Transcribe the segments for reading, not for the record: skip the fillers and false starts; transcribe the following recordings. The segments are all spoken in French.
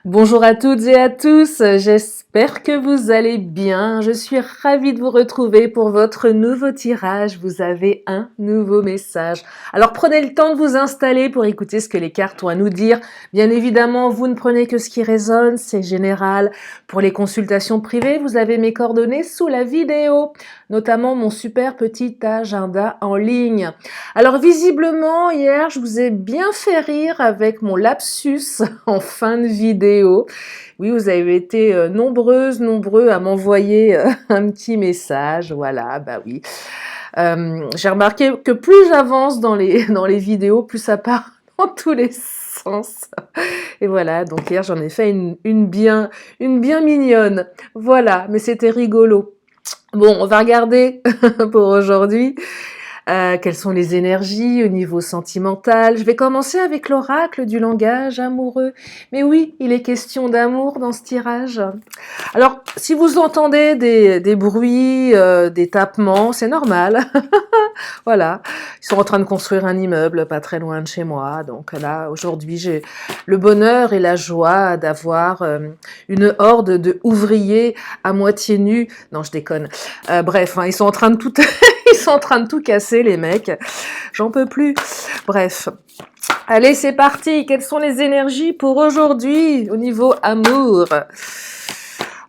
Bonjour à toutes et à tous, j'espère que vous allez bien. Je suis ravie de vous retrouver pour votre nouveau tirage. Vous avez un nouveau message. Alors prenez le temps de vous installer pour écouter ce que les cartes ont à nous dire. Bien évidemment, vous ne prenez que ce qui résonne, c'est général. Pour les consultations privées, vous avez mes coordonnées sous la vidéo, notamment mon super petit agenda en ligne. Alors visiblement, hier, je vous ai bien fait rire avec mon lapsus en fin de vidéo. Oui, vous avez été nombreux à m'envoyer un petit message. Voilà, bah oui. J'ai remarqué que plus j'avance dans dans les vidéos, plus ça part dans tous les sens. Et voilà, donc hier j'en ai fait une bien mignonne. Voilà, mais c'était rigolo. Bon, on va regarder pour aujourd'hui. Quelles sont les énergies au niveau sentimental? Je vais commencer avec l'oracle du langage amoureux. Mais oui, il est question d'amour dans ce tirage. Alors, si vous entendez des bruits, des tapements, c'est normal. Voilà, ils sont en train de construire un immeuble pas très loin de chez moi. Donc là, aujourd'hui, j'ai le bonheur et la joie d'avoir une horde de ouvriers à moitié nus. Non, je déconne. Bref, hein, ils sont en train de tout, ils sont en train de tout casser, les mecs. J'en peux plus. Bref. Allez, c'est parti. Quelles sont les énergies pour aujourd'hui au niveau amour?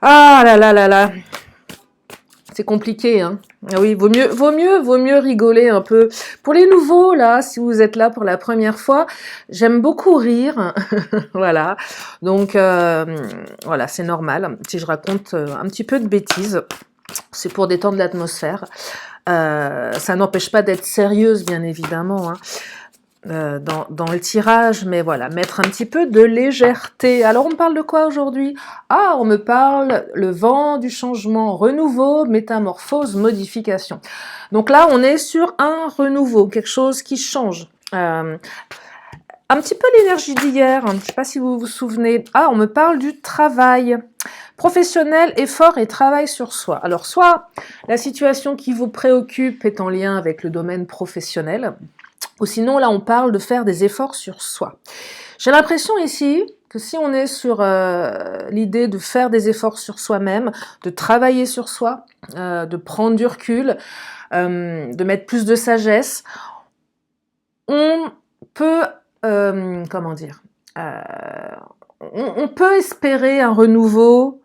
Ah là là là là. C'est compliqué, hein. Ah oui, vaut mieux rigoler un peu. Pour les nouveaux, là, si vous êtes là pour la première fois, j'aime beaucoup rire. Voilà. Donc, voilà, c'est normal. Si je raconte un petit peu de bêtises, c'est pour détendre l'atmosphère. Ça n'empêche pas d'être sérieuse, bien évidemment, hein, dans le tirage, mais voilà, mettre un petit peu de légèreté. Alors, on me parle de quoi aujourd'hui? Ah, on me parle le vent du changement, renouveau, métamorphose, modification. Donc là, on est sur un renouveau, quelque chose qui change. Un petit peu l'énergie d'hier, je ne sais pas si vous vous souvenez. Ah, on me parle du travail. Professionnel, effort et travail sur soi. Alors, soit la situation qui vous préoccupe est en lien avec le domaine professionnel, ou sinon, là, on parle de faire des efforts sur soi. J'ai l'impression ici que si on est sur l'idée de faire des efforts sur soi-même, de travailler sur soi, de prendre du recul, de mettre plus de sagesse, on peut, comment dire, on peut espérer un renouveau,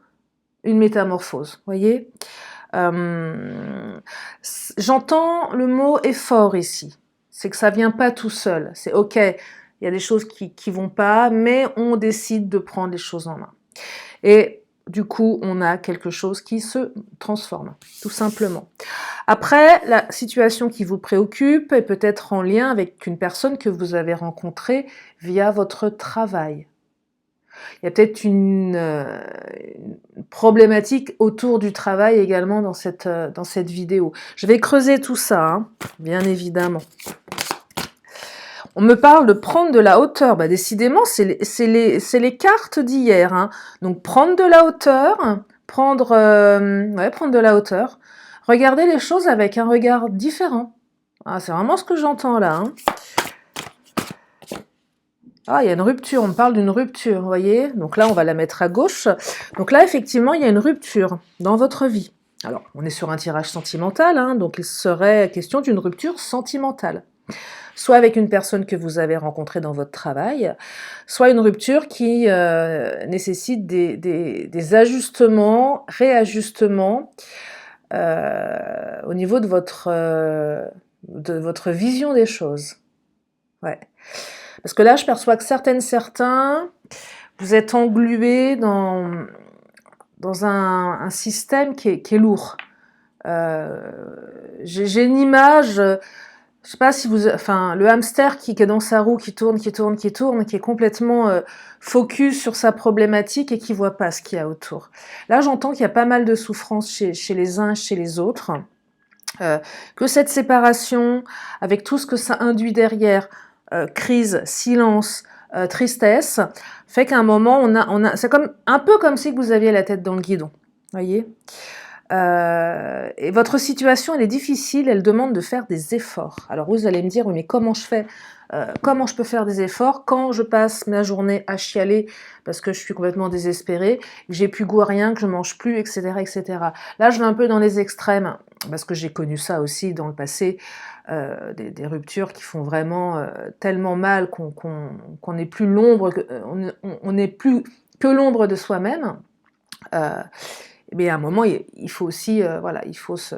une métamorphose, voyez. J'entends le mot effort ici. C'est que ça vient pas tout seul. C'est ok, il y a des choses qui vont pas, mais on décide de prendre les choses en main. Et du coup, on a quelque chose qui se transforme, tout simplement. Après, la situation qui vous préoccupe est peut-être en lien avec une personne que vous avez rencontrée via votre travail. Il y a peut-être une problématique autour du travail également dans cette vidéo. Je vais creuser tout ça, hein, bien évidemment. On me parle de prendre de la hauteur. Bah, décidément, c'est les cartes d'hier. Hein. Donc, prendre de la hauteur, prendre de la hauteur. Regarder les choses avec un regard différent. Ah, c'est vraiment ce que j'entends là. Hein. Ah, il y a une rupture, on me parle d'une rupture, vous voyez. Donc là, on va la mettre à gauche. Donc là, effectivement, il y a une rupture dans votre vie. Alors, on est sur un tirage sentimental, hein, donc il serait question d'une rupture sentimentale. Soit avec une personne que vous avez rencontrée dans votre travail, soit une rupture qui nécessite des ajustements, réajustements au niveau de votre vision des choses. Ouais. Parce que là, je perçois que certains, vous êtes englués dans un système qui est lourd. J'ai une image, je sais pas si vous, enfin, le hamster qui est dans sa roue, qui tourne, qui est complètement focus sur sa problématique et qui voit pas ce qu'il y a autour. Là, j'entends qu'il y a pas mal de souffrance chez les uns, chez les autres. Que cette séparation, avec tout ce que ça induit derrière, crise, silence, tristesse, fait qu'à un moment, c'est un peu comme si vous aviez la tête dans le guidon, voyez. Et votre situation, elle est difficile, elle demande de faire des efforts. Alors vous allez me dire, oui, mais comment je fais? Comment je peux faire des efforts quand je passe ma journée à chialer parce que je suis complètement désespérée, que j'ai plus goût à rien, que je mange plus, etc., etc. Là, je vais un peu dans les extrêmes parce que j'ai connu ça aussi dans le passé, des ruptures qui font vraiment tellement mal qu'on n'est plus l'ombre, on n'est plus que l'ombre de soi-même. Mais à un moment, il faut aussi, voilà, il faut se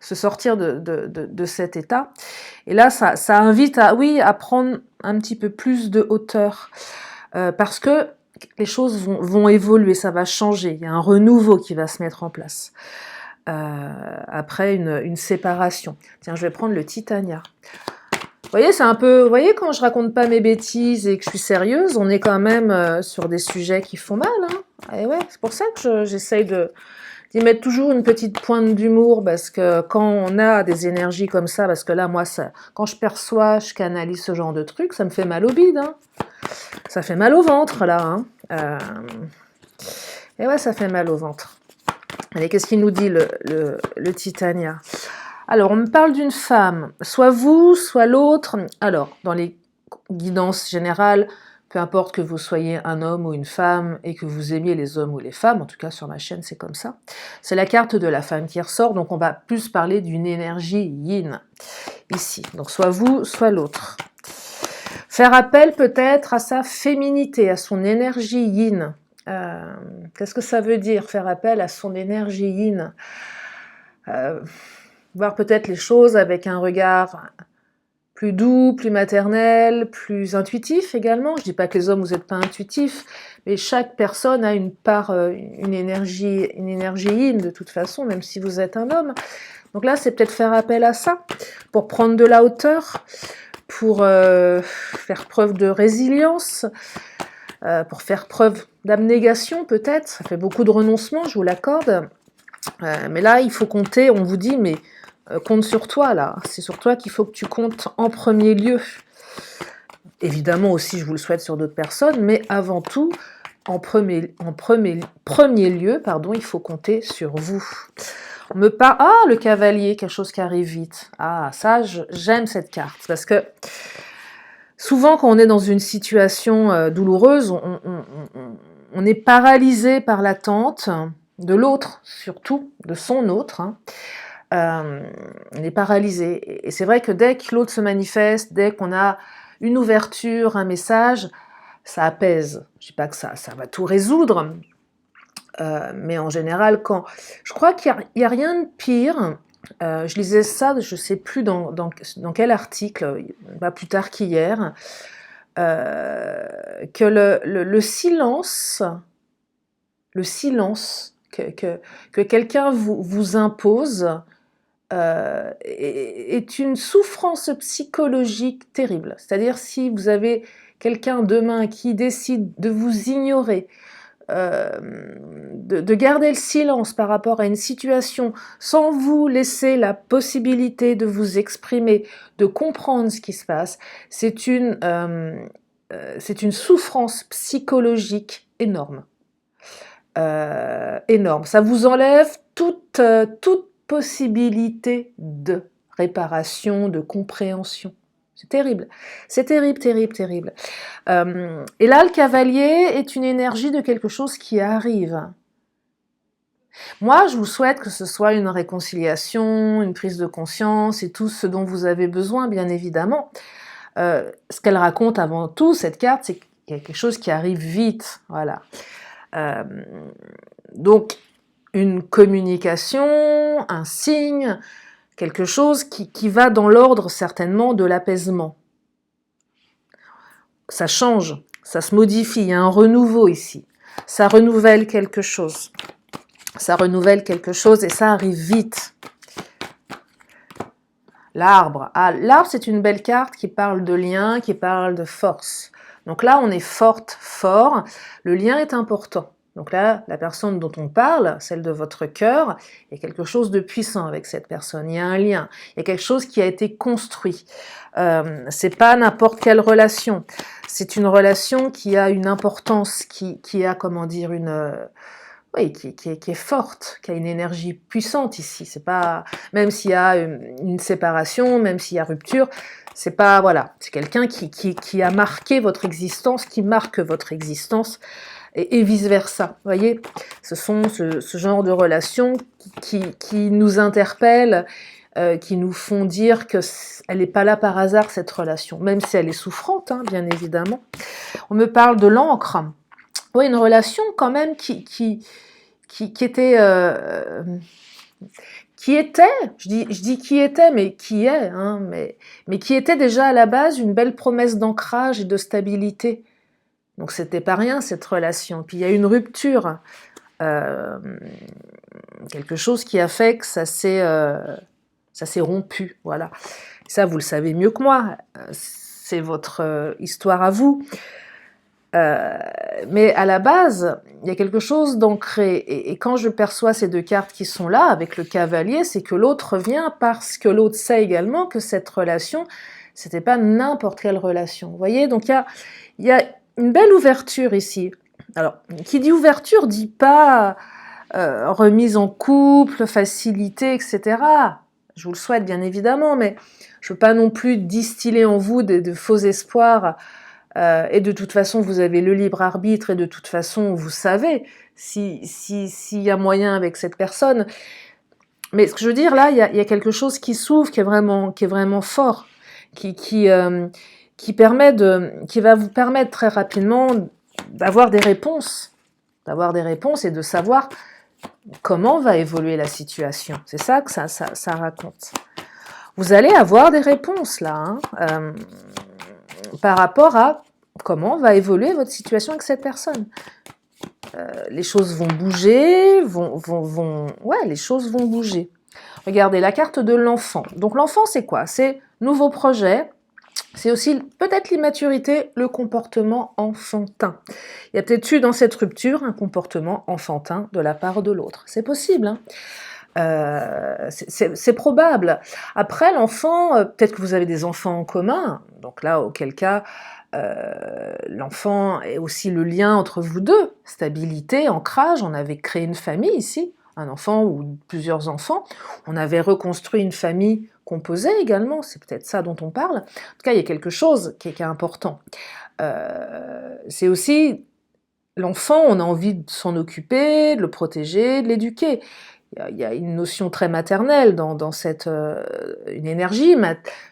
sortir de cet état. Et là, ça invite à, oui, à prendre un petit peu plus de hauteur, parce que les choses vont évoluer, ça va changer. Il y a un renouveau qui va se mettre en place après une séparation. Tiens, je vais prendre le Titania. Vous voyez, c'est un peu, vous voyez, quand je raconte pas mes bêtises et que je suis sérieuse, on est quand même sur des sujets qui font mal, hein. Et ouais, c'est pour ça que j'essaye d'y mettre toujours une petite pointe d'humour, parce que quand on a des énergies comme ça, parce que là, moi, quand je perçois, je canalise ce genre de truc, ça me fait mal au bide, hein. Ça fait mal au ventre, là, hein. Et ouais, ça fait mal au ventre. Allez, qu'est-ce qu'il nous dit, le Titania? Alors, on me parle d'une femme, soit vous, soit l'autre. Alors, dans les guidances générales, peu importe que vous soyez un homme ou une femme et que vous aimiez les hommes ou les femmes, en tout cas sur ma chaîne c'est comme ça, c'est la carte de la femme qui ressort, donc on va plus parler d'une énergie yin ici. Donc soit vous, soit l'autre. Faire appel peut-être à sa féminité, à son énergie yin. Qu'est-ce que ça veut dire, faire appel à son énergie yin? Voir peut-être les choses avec un regard plus doux, plus maternel, plus intuitif également. Je dis pas que les hommes vous n'êtes pas intuitifs, mais chaque personne a une part, une énergie yin de toute façon, même si vous êtes un homme. Donc là, c'est peut-être faire appel à ça pour prendre de la hauteur, pour faire preuve de résilience, pour faire preuve d'abnégation peut-être. Ça fait beaucoup de renoncement, je vous l'accorde. Mais là, il faut compter, on vous dit, mais compte sur toi là, c'est sur toi qu'il faut que tu comptes en premier lieu. Évidemment aussi, je vous le souhaite sur d'autres personnes, mais avant tout, en premier lieu, pardon, il faut compter sur vous. On me parle, ah, le cavalier, quelque chose qui arrive vite. Ah, ça, j'aime cette carte, parce que souvent, quand on est dans une situation douloureuse, on est paralysé par l'attente de l'autre, surtout de son autre, hein. On est paralysé. Et c'est vrai que dès que l'autre se manifeste, dès qu'on a une ouverture, un message, ça apaise. Je ne dis pas que ça va tout résoudre, mais en général, je crois qu'il n'y a rien de pire. Je lisais ça, je ne sais plus dans quel article, pas plus tard qu'hier, que le silence que quelqu'un vous impose est une souffrance psychologique terrible. C'est-à-dire si vous avez quelqu'un demain qui décide de vous ignorer, de garder le silence par rapport à une situation sans vous laisser la possibilité de vous exprimer, de comprendre ce qui se passe, c'est une souffrance psychologique énorme. Énorme. Ça vous enlève toute possibilité de réparation, de compréhension. C'est terrible. C'est terrible, terrible, terrible. Et là, le cavalier est une énergie de quelque chose qui arrive. Moi, je vous souhaite que ce soit une réconciliation, une prise de conscience et tout ce dont vous avez besoin, bien évidemment. Ce qu'elle raconte avant tout, cette carte, c'est qu'il y a quelque chose qui arrive vite. Voilà. Donc, une communication, un signe, quelque chose qui va dans l'ordre certainement de l'apaisement. Ça change, ça se modifie, il y a un renouveau ici. Ça renouvelle quelque chose. Ça renouvelle quelque chose et ça arrive vite. L'arbre. Ah, l'arbre, c'est une belle carte qui parle de lien, qui parle de force. Donc là, on est forte, fort. Le lien est important. Donc là, la personne dont on parle, celle de votre cœur, il y a quelque chose de puissant avec cette personne. Il y a un lien. Il y a quelque chose qui a été construit. C'est pas n'importe quelle relation. C'est une relation qui a une importance, qui a, comment dire, oui, qui est forte, qui a une énergie puissante ici. C'est pas, même s'il y a une séparation, même s'il y a rupture, c'est pas, voilà, c'est quelqu'un qui a marqué votre existence, qui marque votre existence, et vice-versa. Vous voyez, ce sont ce genre de relations qui nous interpellent, qui nous font dire que elle n'est pas là par hasard, cette relation, même si elle est souffrante, hein, bien évidemment. On me parle de l'encre. Oui, une relation quand même qui était, je dis qui était, mais qui est, hein, mais qui était déjà à la base une belle promesse d'ancrage et de stabilité. Donc c'était pas rien cette relation. Puis il y a une rupture, euh, quelque chose qui a fait que ça s'est rompu, voilà. Ça, vous le savez mieux que moi. C'est votre histoire à vous. Mais à la base, il y a quelque chose d'ancré. Et quand je perçois ces deux cartes qui sont là, avec le cavalier, c'est que l'autre revient parce que l'autre sait également que cette relation, c'était pas n'importe quelle relation. Vous voyez, donc il y a une belle ouverture ici. Alors, qui dit ouverture dit pas remise en couple, facilité, etc. Je vous le souhaite bien évidemment, mais je veux pas non plus distiller en vous de faux espoirs. Et de toute façon, vous avez le libre arbitre et de toute façon, vous savez s'il y a moyen avec cette personne. Mais ce que je veux dire, là, il y a quelque chose qui s'ouvre, qui est vraiment fort, qui va vous permettre très rapidement d'avoir des réponses et de savoir comment va évoluer la situation. C'est ça que ça raconte. Vous allez avoir des réponses là, hein, par rapport à comment va évoluer votre situation avec cette personne. Les choses vont bouger, ouais, les choses vont bouger. Regardez la carte de l'enfant. Donc l'enfant, c'est quoi? C'est nouveau projet. C'est aussi peut-être l'immaturité, le comportement enfantin. Il y a peut-être eu dans cette rupture un comportement enfantin de la part de l'autre. C'est possible, hein. C'est probable. Après, l'enfant, peut-être que vous avez des enfants en commun, donc là, auquel cas, l'enfant est aussi le lien entre vous deux, stabilité, ancrage. On avait créé une famille ici, un enfant ou plusieurs enfants. On avait reconstruit une famille composée également, c'est peut-être ça dont on parle. En tout cas, il y a quelque chose qui est important. C'est aussi l'enfant, on a envie de s'en occuper, de le protéger, de l'éduquer. Il y a une notion très maternelle dans cette une énergie.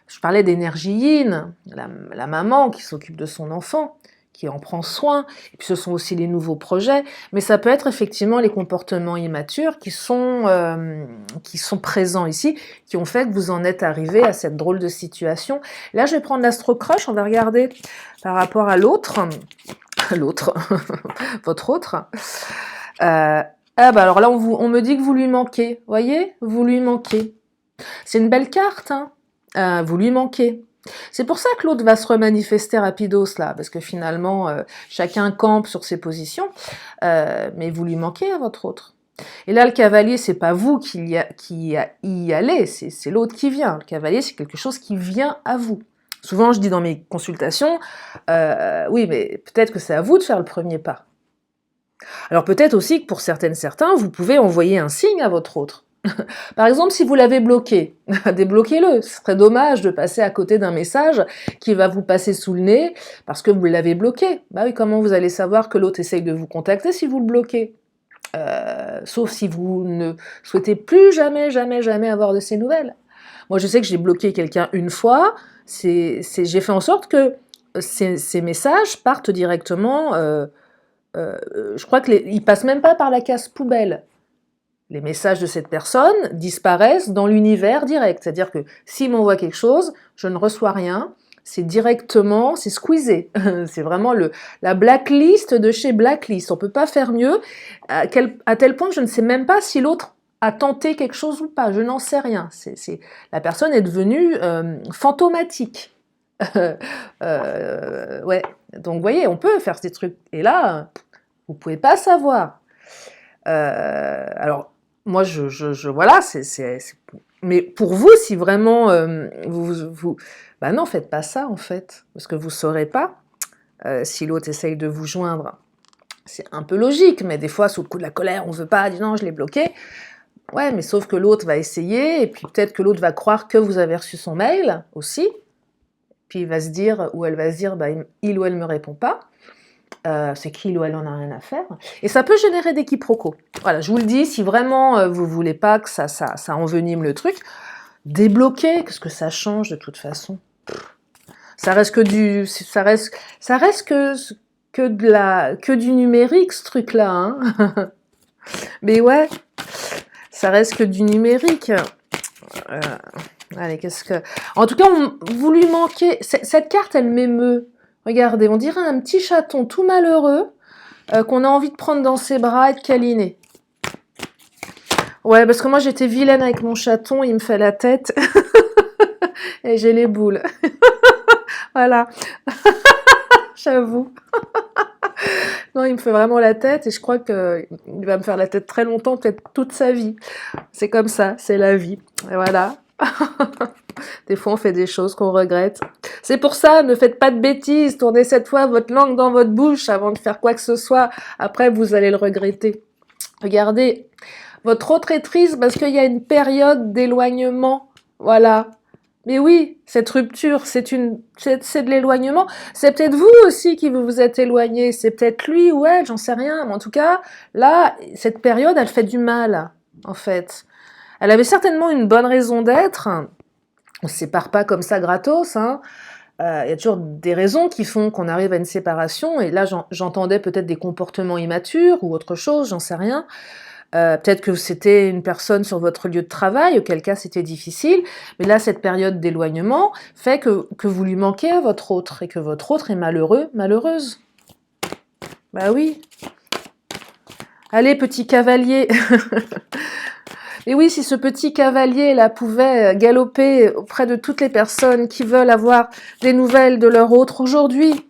Je parlais d'énergie yin, la maman qui s'occupe de son enfant, qui en prend soin. Et puis ce sont aussi les nouveaux projets. Mais ça peut être effectivement les comportements immatures qui sont présents ici, qui ont fait que vous en êtes arrivé à cette drôle de situation. Là, je vais prendre l'Astro Crush. On va regarder par rapport à l'autre, votre autre. Ah bah alors là, on me dit que vous lui manquez. Voyez, vous lui manquez. C'est une belle carte, hein. Vous lui manquez. C'est pour ça que l'autre va se remanifester rapidos là, parce que finalement, chacun campe sur ses positions, mais vous lui manquez à votre autre. Et là, le cavalier, c'est pas vous qui y allez, c'est l'autre qui vient. Le cavalier, c'est quelque chose qui vient à vous. Souvent, je dis dans mes consultations, oui, mais peut-être que c'est à vous de faire le premier pas. Alors peut-être aussi que pour certains, vous pouvez envoyer un signe à votre autre. Par exemple, si vous l'avez bloqué, débloquez-le. Ce serait dommage de passer à côté d'un message qui va vous passer sous le nez parce que vous l'avez bloqué. Bah oui, comment vous allez savoir que l'autre essaye de vous contacter si vous le bloquez? Sauf si vous ne souhaitez plus jamais avoir de ses nouvelles. Moi, je sais que j'ai bloqué quelqu'un une fois. J'ai fait en sorte que ces messages partent directement. Je crois qu'ils passent même pas par la case poubelle. Les messages de cette personne disparaissent dans l'univers direct. C'est-à-dire que s'il m'envoie quelque chose, je ne reçois rien. C'est directement, c'est squeezé. C'est vraiment la blacklist de chez Blacklist. On peut pas faire mieux. À tel point que je ne sais même pas si l'autre a tenté quelque chose ou pas. Je n'en sais rien. La personne est devenue fantomatique. Ouais. Donc, vous voyez, on peut faire ces trucs. Et là, vous pouvez pas savoir. Alors, moi, voilà, mais pour vous, si vraiment bah non, faites pas ça en fait, parce que vous saurez pas si l'autre essaye de vous joindre. C'est un peu logique, mais des fois, sous le coup de la colère, on veut pas, dire non, je l'ai bloqué. Ouais, mais sauf que l'autre va essayer, et puis peut-être que l'autre va croire que vous avez reçu son mail aussi, puis il va se dire, ou elle va se dire, bah, il ou elle me répond pas. C'est qu'il ou elle en a rien à faire. Et ça peut générer des quiproquos. Voilà, je vous le dis, si vraiment vous voulez pas que ça envenime le truc, débloquez, qu'est-ce que ça change de toute façon? Ça reste que que du numérique, ce truc-là, hein. Mais ouais, ça reste que du numérique. Euh, allez, qu'est-ce que... En tout cas, vous lui manquez... Cette carte, elle m'émeut. Regardez, on dirait un petit chaton tout malheureux qu'on a envie de prendre dans ses bras et de câliner. Ouais, parce que moi, j'étais vilaine avec mon chaton, il me fait la tête. Et j'ai les boules. Voilà. J'avoue. Non, il me fait vraiment la tête et je crois qu'il va me faire la tête très longtemps, peut-être toute sa vie. C'est comme ça, c'est la vie. Et voilà. Des fois, on fait des choses qu'on regrette. C'est pour ça, ne faites pas de bêtises. Tournez cette fois votre langue dans votre bouche avant de faire quoi que ce soit. Après, vous allez le regretter. Regardez, votre autre est triste parce qu'il y a une période d'éloignement. Voilà. Mais oui, cette rupture, c'est de l'éloignement. C'est peut-être vous aussi qui vous êtes éloigné. C'est peut-être lui ou elle, j'en sais rien. Mais en tout cas, là, cette période, elle fait du mal, en fait. Elle avait certainement une bonne raison d'être. On se sépare pas comme ça gratos, hein. Y a toujours des raisons qui font qu'on arrive à une séparation. Et là, j'entendais peut-être des comportements immatures ou autre chose, j'en sais rien. Peut-être que c'était une personne sur votre lieu de travail, auquel cas c'était difficile, mais là, cette période d'éloignement fait que vous lui manquez à votre autre, et que votre autre est malheureux, malheureuse. Bah oui. Allez, petit cavalier. Et oui, si ce petit cavalier-là pouvait galoper auprès de toutes les personnes qui veulent avoir des nouvelles de leur autre aujourd'hui.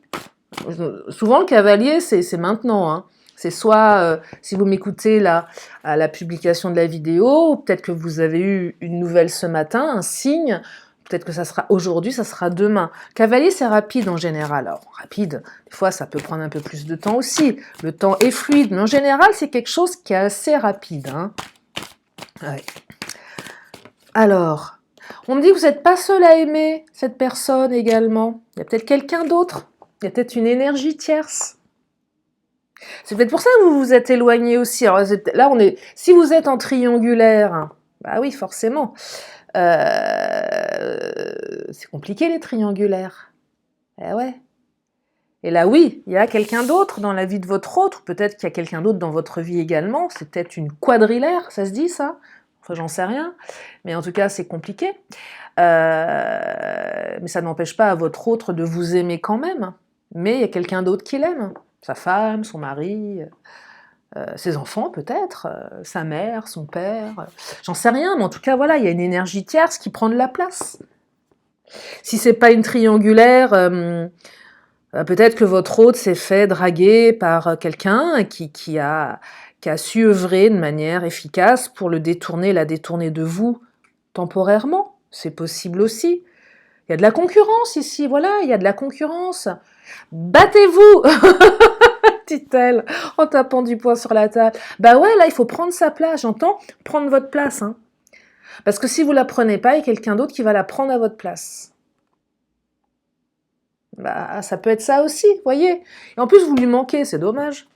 Souvent, le cavalier, c'est maintenant, hein. C'est soit, si vous m'écoutez là, à la publication de la vidéo, peut-être que vous avez eu une nouvelle ce matin, un signe, peut-être que ça sera aujourd'hui, ça sera demain. Cavalier, c'est rapide en général. Alors, rapide, des fois, ça peut prendre un peu plus de temps aussi. Le temps est fluide, mais en général, c'est quelque chose qui est assez rapide, hein. Ouais. Alors, on me dit que vous n'êtes pas seul à aimer cette personne également. Il y a peut-être quelqu'un d'autre. Il y a peut-être une énergie tierce. C'est peut-être pour ça que vous vous êtes éloigné aussi. Alors là, si vous êtes en triangulaire, bah oui, forcément. C'est compliqué les triangulaires. Eh ouais. Et là, oui, il y a quelqu'un d'autre dans la vie de votre autre. Peut-être qu'il y a quelqu'un d'autre dans votre vie également. C'est peut-être une quadrilaire, ça se dit ça? Enfin, j'en sais rien. Mais en tout cas, c'est compliqué. Mais ça n'empêche pas à votre autre de vous aimer quand même. Mais il y a quelqu'un d'autre qui l'aime. Sa femme, son mari, ses enfants peut-être, sa mère, son père, j'en sais rien, mais en tout cas voilà, il y a une énergie tierce qui prend de la place. Si c'est pas une triangulaire, peut-être que votre hôte s'est fait draguer par quelqu'un qui a su œuvrer de manière efficace pour la détourner de vous temporairement. C'est possible aussi. Il y a de la concurrence ici, voilà, il y a de la concurrence. Battez-vous, dit-elle, en tapant du poing sur la table. Bah ouais, là, il faut prendre sa place, j'entends, prendre votre place, hein. Parce que si vous la prenez pas, il y a quelqu'un d'autre qui va la prendre à votre place. Bah, ça peut être ça aussi, voyez. Et en plus, vous lui manquez, c'est dommage.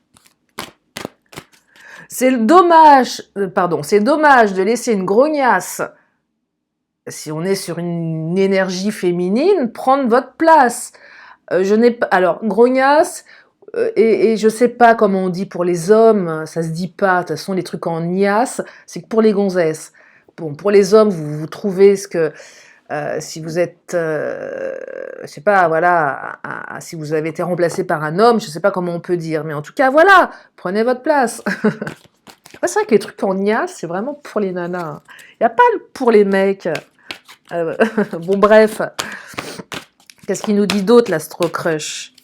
C'est dommage de laisser une grognasse, si on est sur une énergie féminine, prendre votre place. Je n'ai pas... Alors, grognasse, et je sais pas comment on dit pour les hommes, ça se dit pas, de toute façon, les trucs en niasse, c'est que pour les gonzesses. Bon, pour les hommes, vous trouvez ce que... si vous êtes, je sais pas, voilà, si vous avez été remplacé par un homme, je sais pas comment on peut dire, mais en tout cas, voilà, prenez votre place. Ouais, c'est vrai que les trucs en niasse, c'est vraiment pour les nanas. Il n'y a pas pour les mecs. Bon, bref. Qu'est-ce qu'il nous dit d'autre, l'astro-crush?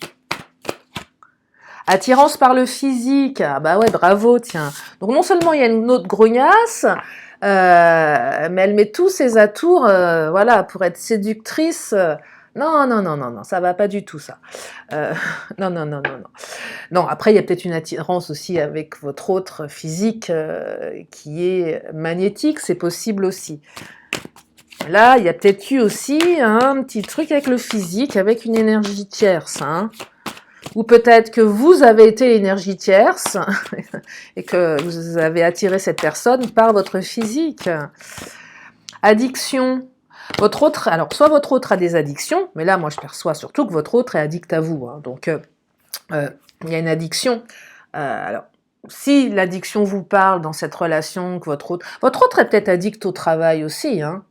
Attirance par le physique. Ah bah ouais, bravo, tiens. Donc non seulement il y a une autre grognasse, mais elle met tous ses atours, voilà, pour être séductrice. Non, non, non, non, non, ça va pas du tout ça. Euh, non, non, non, non, non. Non, après, il y a peut-être une attirance aussi avec votre autre physique qui est magnétique, c'est possible aussi. Là, il y a peut-être eu aussi un petit truc avec le physique, avec une énergie tierce. Hein. Ou peut-être que vous avez été l'énergie tierce et que vous avez attiré cette personne par votre physique. Addiction. Votre autre, alors soit votre autre a des addictions, mais là, moi, je perçois surtout que votre autre est addict à vous. Hein. Donc, il y a une addiction. Alors, si l'addiction vous parle dans cette relation, que votre autre est peut-être addict au travail aussi. Hein.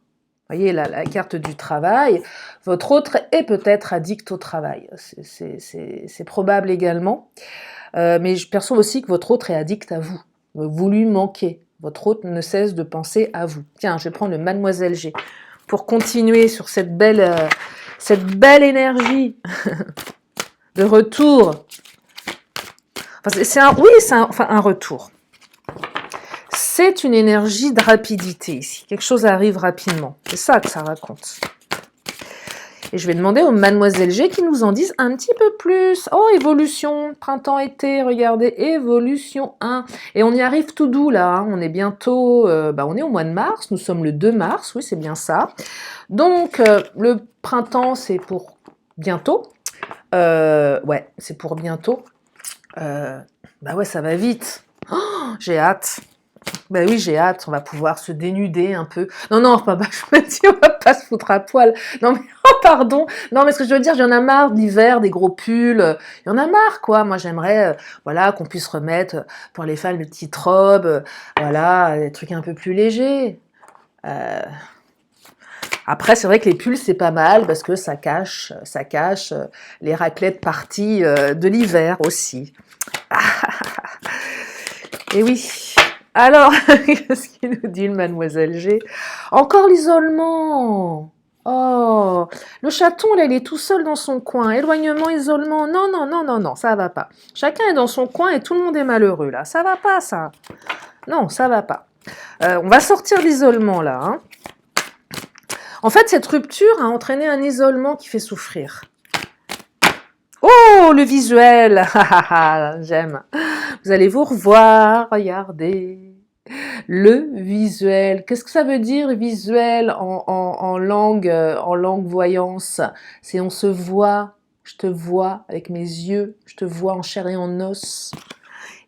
Vous voyez la carte du travail. Votre autre est peut-être addict au travail. C'est probable également. Mais je perçois aussi que votre autre est addict à vous. Vous lui manquez. Votre autre ne cesse de penser à vous. Tiens, je vais prendre le Mademoiselle G pour continuer sur cette belle énergie de retour. Enfin, c'est un retour. C'est une énergie de rapidité ici. Quelque chose arrive rapidement. C'est ça que ça raconte. Et je vais demander aux Mademoiselle G qui nous en disent un petit peu plus. Oh, évolution, printemps-été, regardez, évolution 1. Et on y arrive tout doux là, hein. On est bientôt, on est au mois de mars, nous sommes le 2 mars, oui c'est bien ça. Donc le printemps c'est pour bientôt. Ouais, c'est pour bientôt. Ouais, ça va vite. Oh, j'ai hâte. Ben oui, j'ai hâte, on va pouvoir se dénuder un peu. Non, non, je me dis, on va pas se foutre à poil. Non, mais, oh, pardon. Non, mais ce que je veux dire, j'en ai marre de l'hiver, des gros pulls. Il y en a marre, quoi. Moi, j'aimerais, voilà, qu'on puisse remettre, pour les femmes, les petites robes, voilà, des trucs un peu plus légers. Après, c'est vrai que les pulls, c'est pas mal, parce que ça cache les raclettes parties de l'hiver aussi. Et oui. Alors, qu'est-ce qu'il nous dit le Mademoiselle G? Encore l'isolement. Oh, le chaton, là, il est tout seul dans son coin. Éloignement, isolement. Non, non, non, non, non, ça va pas. Chacun est dans son coin et tout le monde est malheureux, là. Ça va pas, ça. Non, ça va pas. On va sortir l'isolement, là. Hein. En fait, cette rupture a entraîné un isolement qui fait souffrir. Oh, le visuel. J'aime. Vous allez vous revoir, regardez. Le visuel. Qu'est-ce que ça veut dire visuel en langue voyance? C'est on se voit, je te vois avec mes yeux, je te vois en chair et en os.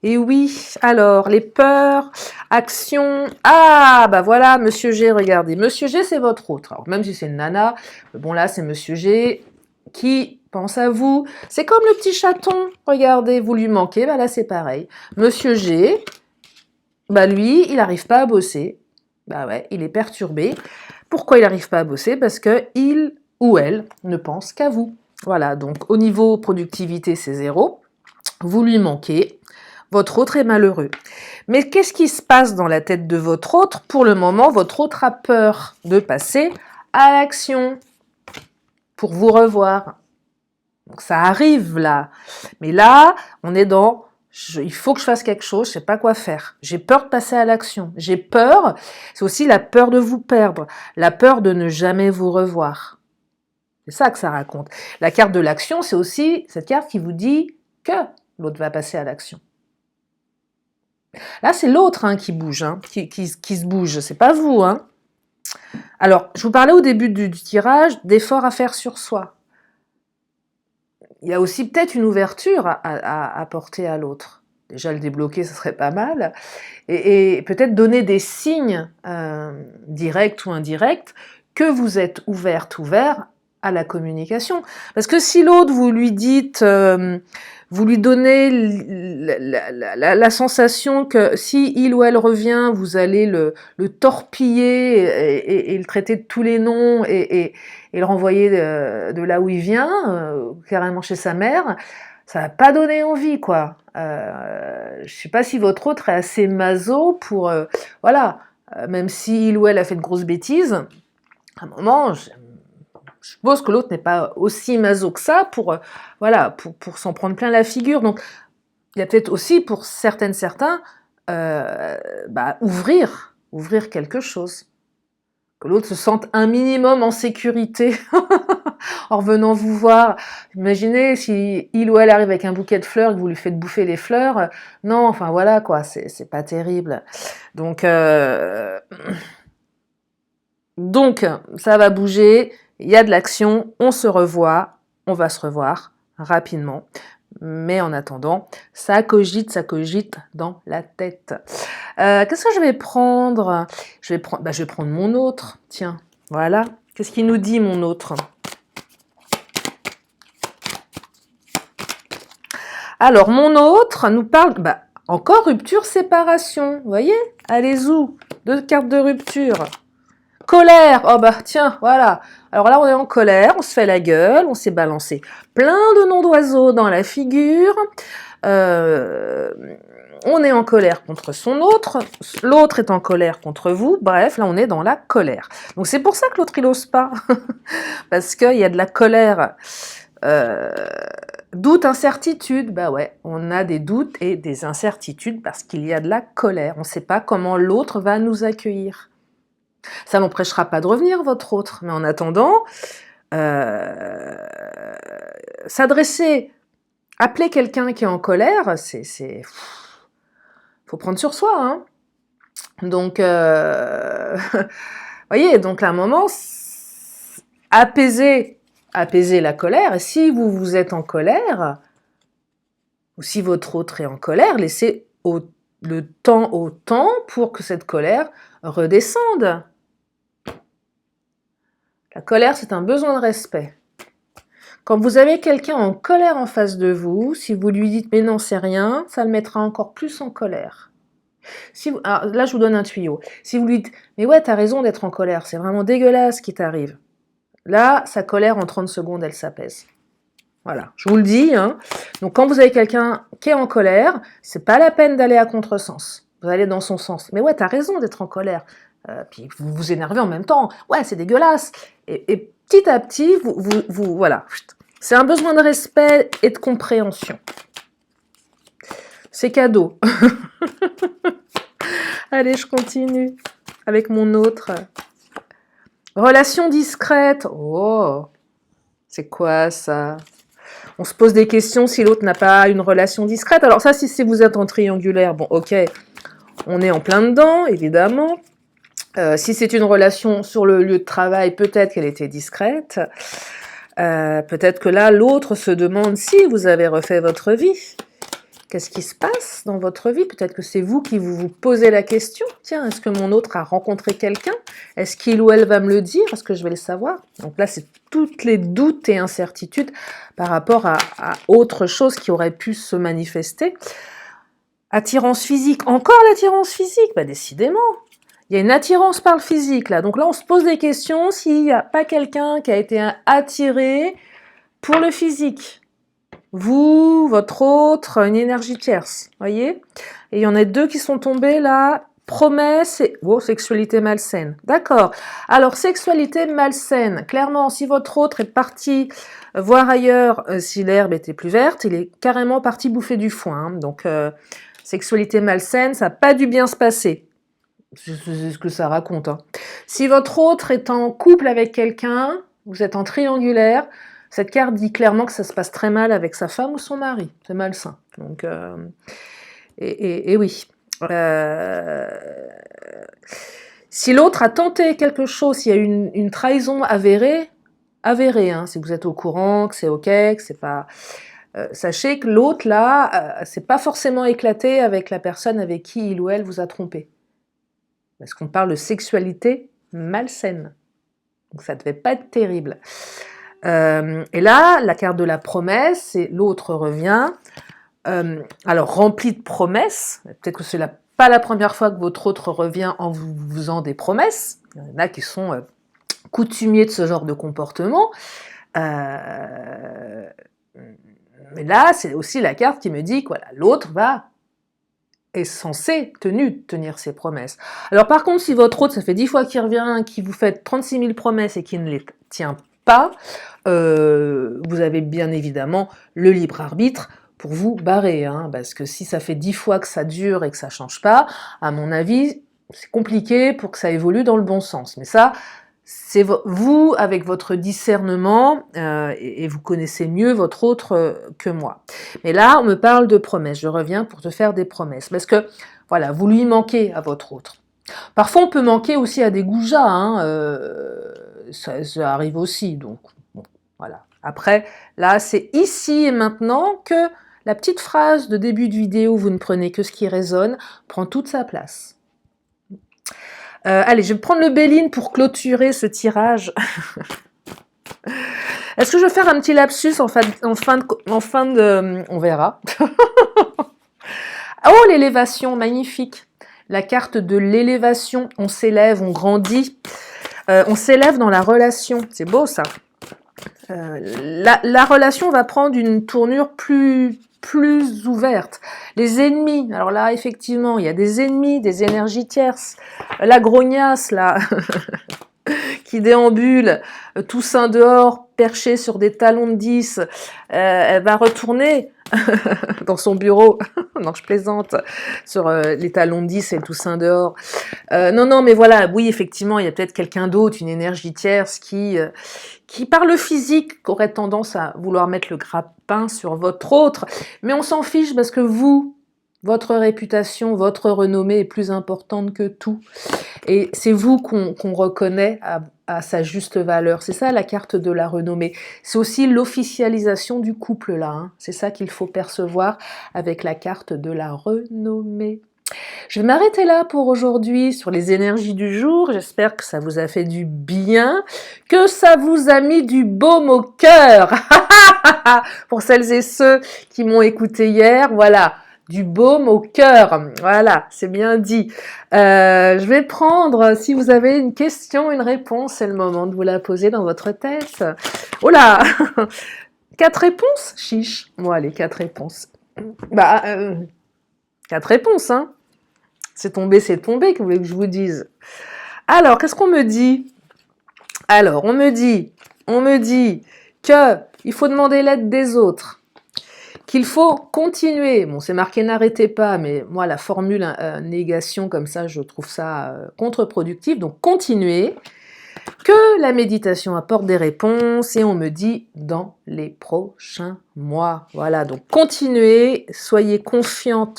Et oui, alors, les peurs, actions... Ah, bah voilà, Monsieur G, regardez. Monsieur G, c'est votre autre. Alors, même si c'est une nana, bon là, c'est Monsieur G qui pense à vous. C'est comme le petit chaton, regardez, vous lui manquez, bah là, c'est pareil. Monsieur G, bah lui, il n'arrive pas à bosser. Bah ouais, il est perturbé. Pourquoi il n'arrive pas à bosser? Parce que il ou elle ne pense qu'à vous. Voilà, donc au niveau productivité, c'est 0. Vous lui manquez. Votre autre est malheureux. Mais qu'est-ce qui se passe dans la tête de votre autre? Pour le moment, votre autre a peur de passer à l'action pour vous revoir. Donc ça arrive là. Mais là, on est dans... il faut que je fasse quelque chose, je sais pas quoi faire. J'ai peur de passer à l'action. J'ai peur, c'est aussi la peur de vous perdre, la peur de ne jamais vous revoir. C'est ça que ça raconte. La carte de l'action, c'est aussi cette carte qui vous dit que l'autre va passer à l'action. Là, c'est l'autre hein, qui bouge, hein, qui se bouge, c'est pas vous. Hein. Alors, je vous parlais au début du tirage d'efforts à faire sur soi. Il y a aussi peut-être une ouverture à apporter à l'autre. Déjà, le débloquer, ce serait pas mal. Et peut-être donner des signes, directs ou indirects, que vous êtes ouvert à la communication. Parce que si l'autre, vous lui dites... vous lui donnez la sensation que si il ou elle revient, vous allez le torpiller et le traiter de tous les noms et le renvoyer de là où il vient, carrément chez sa mère, ça va pas donner envie, quoi. Je sais pas si votre autre est assez maso pour... voilà, même si il ou elle a fait de grosses bêtises, à un moment... Je suppose que l'autre n'est pas aussi maso que ça pour s'en prendre plein la figure. Donc, il y a peut-être aussi pour certains, ouvrir quelque chose. Que l'autre se sente un minimum en sécurité en revenant vous voir. Imaginez si il ou elle arrive avec un bouquet de fleurs et que vous lui faites bouffer les fleurs. Non, enfin voilà quoi, c'est pas terrible. Donc, donc, ça va bouger, il y a de l'action, on se revoit, on va se revoir rapidement. Mais en attendant, ça cogite dans la tête. Qu'est-ce que je vais prendre? Je vais prendre mon autre, tiens, voilà. Qu'est-ce qu'il nous dit, mon autre? Alors, mon autre nous parle, encore rupture, séparation, vous voyez? Allez où? 2 cartes de rupture. Colère, oh bah tiens, voilà. Alors là, on est en colère, on se fait la gueule, on s'est balancé plein de noms d'oiseaux dans la figure. On est en colère contre son autre, l'autre est en colère contre vous. Bref, là, on est dans la colère. Donc c'est pour ça que l'autre, il n'ose pas. Parce qu'il y a de la colère. Doute, incertitude, bah ouais, on a des doutes et des incertitudes parce qu'il y a de la colère. On ne sait pas comment l'autre va nous accueillir. Ça n'empêchera pas de revenir, votre autre. Mais en attendant, s'adresser, appeler quelqu'un qui est en colère, faut prendre sur soi. Hein. Donc, voyez, donc à un moment, apaiser la colère. Et si vous êtes en colère, ou si votre autre est en colère, laissez le temps au temps pour que cette colère redescende. La colère, c'est un besoin de respect. Quand vous avez quelqu'un en colère en face de vous, si vous lui dites « mais non, c'est rien », ça le mettra encore plus en colère. Alors là, je vous donne un tuyau. Si vous lui dites « mais ouais, t'as raison d'être en colère, c'est vraiment dégueulasse ce qui t'arrive », là, sa colère, en 30 secondes, elle s'apaise. Voilà, je vous le dis. Hein. Donc, quand vous avez quelqu'un qui est en colère, c'est pas la peine d'aller à contresens. Vous allez dans son sens. Mais ouais, t'as raison d'être en colère. Puis vous vous énervez en même temps. Ouais, c'est dégueulasse. Et petit à petit, vous voilà. C'est un besoin de respect et de compréhension. C'est cadeau. Allez, je continue avec mon autre. Relation discrète. Oh, c'est quoi ça? On se pose des questions si l'autre n'a pas une relation discrète. Alors ça, si vous êtes en triangulaire, bon, ok, on est en plein dedans, évidemment. Si c'est une relation sur le lieu de travail, peut-être qu'elle était discrète. Peut-être que là, l'autre se demande si vous avez refait votre vie. Qu'est-ce qui se passe dans votre vie? Peut-être que c'est vous qui vous posez la question. Tiens, est-ce que mon autre a rencontré quelqu'un? Est-ce qu'il ou elle va me le dire? Est-ce que je vais le savoir? Donc là, c'est toutes les doutes et incertitudes par rapport à autre chose qui aurait pu se manifester. Attirance physique. Encore l'attirance physique? Bah, décidément. Il y a une attirance par le physique, là. Donc là, on se pose des questions s'il n'y a pas quelqu'un qui a été attiré pour le physique. Vous, votre autre, une énergie tierce, voyez? Et il y en a 2 qui sont tombés là, promesse et sexualité malsaine. D'accord. Alors, sexualité malsaine, clairement, si votre autre est parti voir ailleurs, si l'herbe était plus verte, il est carrément parti bouffer du foin. Hein. Donc, sexualité malsaine, ça n'a pas dû bien se passer. C'est ce que ça raconte. Hein. Si votre autre est en couple avec quelqu'un, vous êtes en triangulaire, cette carte dit clairement que ça se passe très mal avec sa femme ou son mari. C'est malsain. Donc, et oui. Si l'autre a tenté quelque chose, s'il y a une trahison avérée, hein, si vous êtes au courant, que c'est ok, que c'est pas... sachez que l'autre, là, c'est pas forcément éclaté avec la personne avec qui il ou elle vous a trompé. Parce qu'on parle de sexualité malsaine. Donc ça ne devait pas être terrible. Et là, la carte de la promesse, c'est l'autre revient. Alors, rempli de promesses. Peut-être que c'est pas la première fois que votre autre revient en vous faisant des promesses. Il y en a qui sont coutumiers de ce genre de comportement. Mais là, c'est aussi la carte qui me dit que voilà, l'autre est censé tenir ses promesses. Alors par contre, si votre autre, ça fait 10 fois qu'il revient, qu'il vous fait 36 000 promesses et qu'il ne les tient pas, vous avez bien évidemment le libre arbitre pour vous barrer. Hein, parce que si ça fait 10 fois que ça dure et que ça ne change pas, à mon avis, c'est compliqué pour que ça évolue dans le bon sens. Mais ça, c'est vous, avec votre discernement, et vous connaissez mieux votre autre que moi. Mais là, on me parle de promesses. Je reviens pour te faire des promesses. Parce que, voilà, vous lui manquez à votre autre. Parfois, on peut manquer aussi à des goujats. Hein, ça arrive aussi. Donc, bon, voilà. Après, là, c'est ici et maintenant que la petite phrase de début de vidéo, vous ne prenez que ce qui résonne, prend toute sa place. Allez, je vais prendre le Béline pour clôturer ce tirage. Est-ce que je vais faire un petit lapsus en fin de on verra. Oh, l'élévation, magnifique. La carte de l'élévation, on s'élève, on grandit. On s'élève dans la relation, c'est beau ça. La relation va prendre une tournure plus ouverte. Les ennemis, alors là, effectivement, il y a des ennemis, des énergies tierces. La grognasse, là, qui déambule, Toussaint dehors, perché sur des talons de 10, elle va retourner dans son bureau. Non, je plaisante, sur les talons de 10 et le Toussaint dehors. Non, mais voilà, oui, effectivement, il y a peut-être quelqu'un d'autre, une énergie tierce qui par le physique, aurait tendance à vouloir mettre le grappin sur votre autre. Mais on s'en fiche parce que vous, votre réputation, votre renommée est plus importante que tout. Et c'est vous qu'on reconnaît à sa juste valeur. C'est ça la carte de la renommée. C'est aussi l'officialisation du couple là. Hein. C'est ça qu'il faut percevoir avec la carte de la renommée. Je vais m'arrêter là pour aujourd'hui sur les énergies du jour. J'espère que ça vous a fait du bien, que ça vous a mis du baume au cœur. Pour celles et ceux qui m'ont écouté hier, voilà. Du baume au cœur, voilà, c'est bien dit. Je vais prendre, si vous avez une question, une réponse, c'est le moment de vous la poser dans votre tête. Oh là 4 réponses? Chiche. Bon, allez, 4 réponses. 4 réponses, hein. C'est tombé, que vous voulez que je vous dise. Alors, qu'est-ce qu'on me dit? Alors, on me dit que il faut demander l'aide des autres. Qu'il faut continuer. Bon, c'est marqué n'arrêtez pas, mais moi, la formule négation comme ça, je trouve ça contre-productif. Donc, continuez. Que la méditation apporte des réponses et on me dit dans les prochains mois. Voilà, donc continuez, soyez confiants.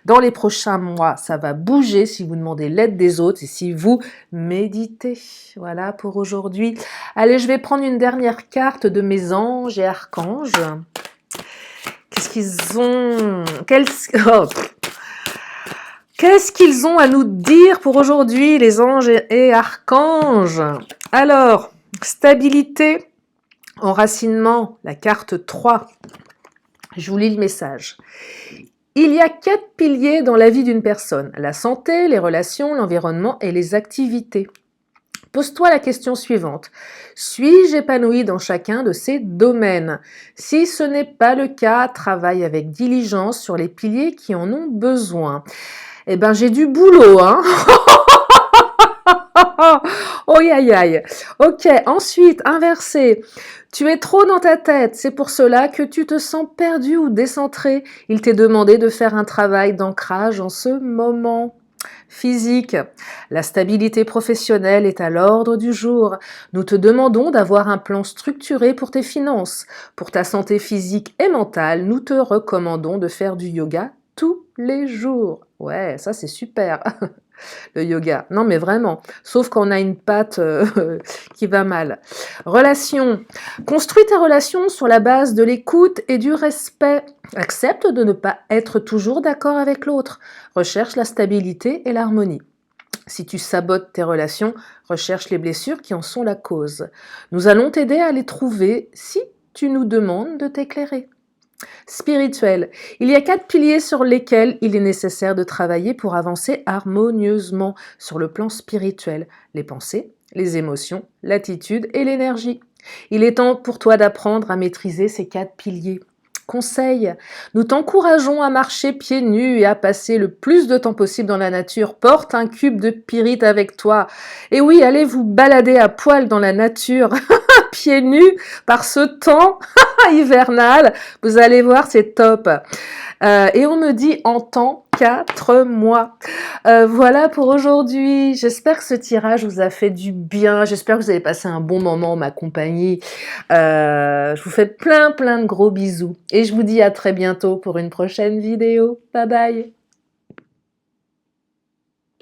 Dans les prochains mois, ça va bouger si vous demandez l'aide des autres et si vous méditez. Voilà pour aujourd'hui. Allez, je vais prendre une dernière carte de mes anges et archanges. Qu'est-ce qu'ils ont? Qu'est-ce qu'ils ont à nous dire pour aujourd'hui, les anges et archanges? Alors, stabilité, enracinement, la carte 3. Je vous lis le message. Il y a 4 piliers dans la vie d'une personne. La santé, les relations, l'environnement et les activités. Pose-toi la question suivante. Suis-je épanoui dans chacun de ces domaines? Si ce n'est pas le cas, travaille avec diligence sur les piliers qui en ont besoin. Eh ben, j'ai du boulot, hein. Oh, aïe, aïe. Ok, ensuite, inversé. Tu es trop dans ta tête, c'est pour cela que tu te sens perdu ou décentré. Il t'est demandé de faire un travail d'ancrage en ce moment. Physique. La stabilité professionnelle est à l'ordre du jour. Nous te demandons d'avoir un plan structuré pour tes finances. Pour ta santé physique et mentale, nous te recommandons de faire du yoga tous les jours. Ouais, ça c'est super, le yoga. Non mais vraiment, sauf quand on a une patte qui va mal. Relation. Construis tes relations sur la base de l'écoute et du respect. Accepte de ne pas être toujours d'accord avec l'autre. Recherche la stabilité et l'harmonie. Si tu sabotes tes relations, recherche les blessures qui en sont la cause. Nous allons t'aider à les trouver si tu nous demandes de t'éclairer. Spirituel. Il y a 4 piliers sur lesquels il est nécessaire de travailler pour avancer harmonieusement sur le plan spirituel. Les pensées, les émotions, l'attitude et l'énergie. Il est temps pour toi d'apprendre à maîtriser ces 4 piliers. Conseil, nous t'encourageons à marcher pieds nus et à passer le plus de temps possible dans la nature. Porte un cube de pyrite avec toi. Et oui, allez vous balader à poil dans la nature, pieds nus, par ce temps. hivernal. Vous allez voir, c'est top. Et on me dit en temps 4 mois. Voilà pour aujourd'hui. J'espère que ce tirage vous a fait du bien. J'espère que vous avez passé un bon moment en ma compagnie. Je vous fais plein de gros bisous. Et je vous dis à très bientôt pour une prochaine vidéo. Bye bye.